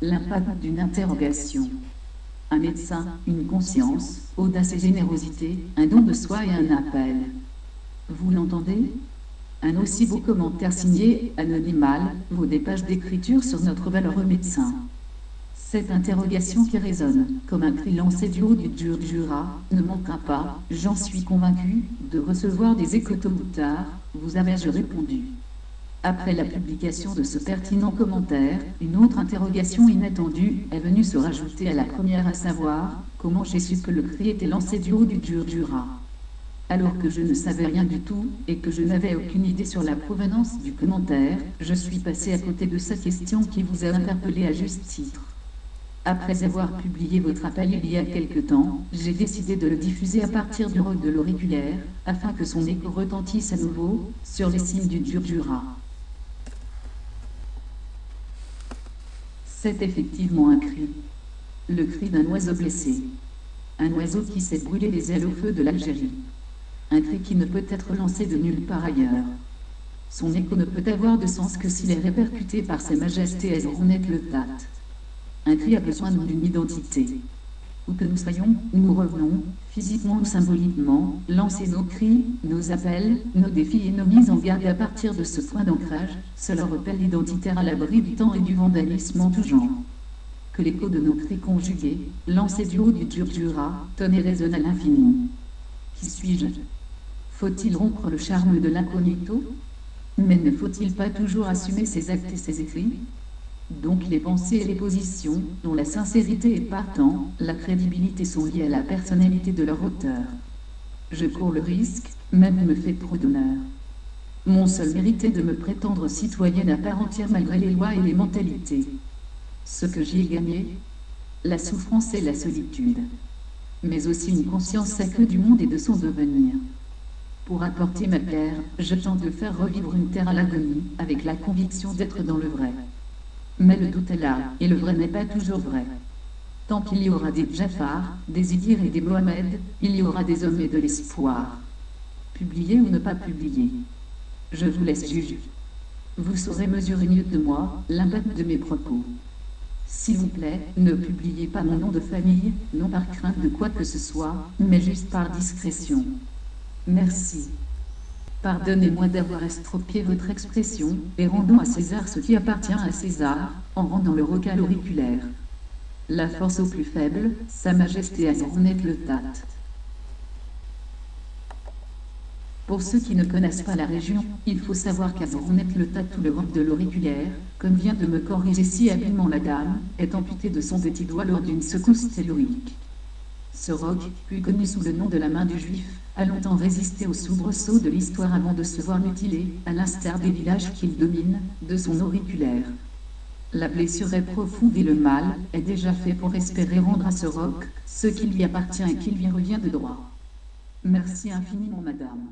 L'impact d'une interrogation. Un médecin, une conscience, audace et générosité, un don de soi et un appel. Vous l'entendez? Un aussi beau commentaire signé Anonymal vaut des pages d'écriture sur notre valeureux médecin. Cette interrogation qui résonne, comme un cri lancé du haut du Jura, ne manquera pas, j'en suis convaincu, de recevoir des échos tôt ou tard, vous avais-je répondu. Après la publication de ce pertinent commentaire, une autre interrogation inattendue est venue se rajouter à la première, à savoir, comment j'ai su que le cri était lancé du haut du Jura. Alors que je ne savais rien du tout, et que je n'avais aucune idée sur la provenance du commentaire, je suis passé à côté de cette question qui vous a interpellé à juste titre. Après avoir publié votre appel il y a quelque temps, j'ai décidé de le diffuser à partir du roc de l'auriculaire, afin que son écho retentisse à nouveau, sur les cimes du Jura. C'est effectivement un cri. Le cri d'un oiseau blessé. Un oiseau qui s'est brûlé les ailes au feu de l'Algérie. Un cri qui ne peut être lancé de nulle part ailleurs. Son écho ne peut avoir de sens que s'il est répercuté par ses majestés Ezrounet le Tat. Un cri a besoin d'une identité. Où que nous soyons, nous revenons, physiquement ou symboliquement, lancer nos cris, nos appels, nos défis et nos mises en garde à partir de ce point d'ancrage, cela repelle l'identitaire à l'abri du temps et du vandalisme en tout genre. Que l'écho de nos cris conjugués, lancés du haut du Jura, tonne et résonne à l'infini. Qui suis-je? Faut-il rompre le charme de l'incognito? Mais ne faut-il pas toujours assumer ses actes et ses écrits? Donc les pensées et les positions, dont la sincérité est partant, la crédibilité sont liées à la personnalité de leur auteur. Je cours le risque, même me fait trop d'honneur. Mon seul mérite est de me prétendre citoyenne à part entière malgré les lois et les mentalités. Ce que j'y ai gagné, la souffrance et la solitude. Mais aussi une conscience sacrée du monde et de son devenir. Pour apporter ma pierre, je tente de faire revivre une terre à l'agonie, avec la conviction d'être dans le vrai. Mais le doute est là, et le vrai n'est pas toujours vrai. Tant qu'il y aura des Jafar, des Idir et des Mohamed, il y aura des hommes et de l'espoir. Publier ou ne pas publier. Je vous laisse juger. Vous saurez mesurer mieux de moi l'impact de mes propos. S'il vous plaît, ne publiez pas mon nom de famille, non par crainte de quoi que ce soit, mais juste par discrétion. Merci. Pardonnez-moi d'avoir estropié votre expression, et rendons à César ce qui appartient à César, en rendant le roc à l'auriculaire. La force au plus faible, Sa Majesté Ezrounet le Tat. Pour ceux qui ne connaissent pas la région, il faut savoir qu'Ezrounet le Tat, tout le roc de l'auriculaire, comme vient de me corriger si habilement la dame, est amputé de son petit doigt lors d'une secousse tellurique. Ce roc, plus connu sous le nom de la main du Juif, a longtemps résisté aux soubresauts de l'histoire avant de se voir mutilé, à l'instar des villages qu'il domine, de son auriculaire. La blessure est profonde et le mal est déjà fait pour espérer rendre à ce roc ce qui lui appartient et qui lui revient de droit. Merci infiniment, madame.